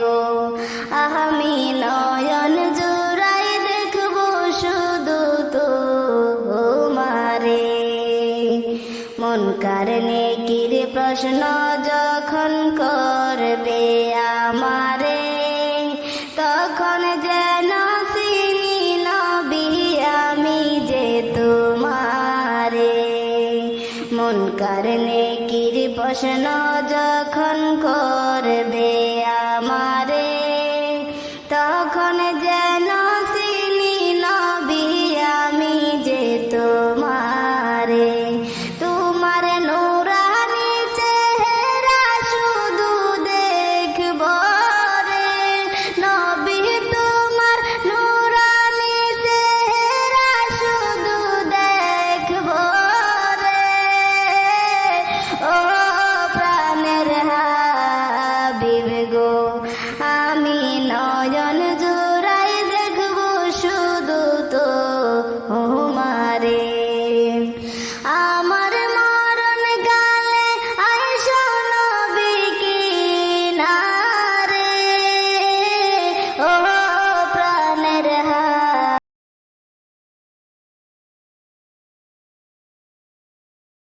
গো আমি নয়ন জুড়াই দেখব শুধু তোমারে। মন কারণে কির প্রশ্ন যখন করবে আমারে, তখন যেন চিনি নবী আমি যে তোমারে। মন কারণে কির প্রশ্ন যখন করবে আমারে, তখন যেন চিনি নবী আমি যে তোমারে। তোমার নূরানি চেহারা শুধু দেখব রে নবী, তোমার নূরানি চেহারা শুধু দেখব রে। ও প্রাণের হাবিব গো আমি নয়ন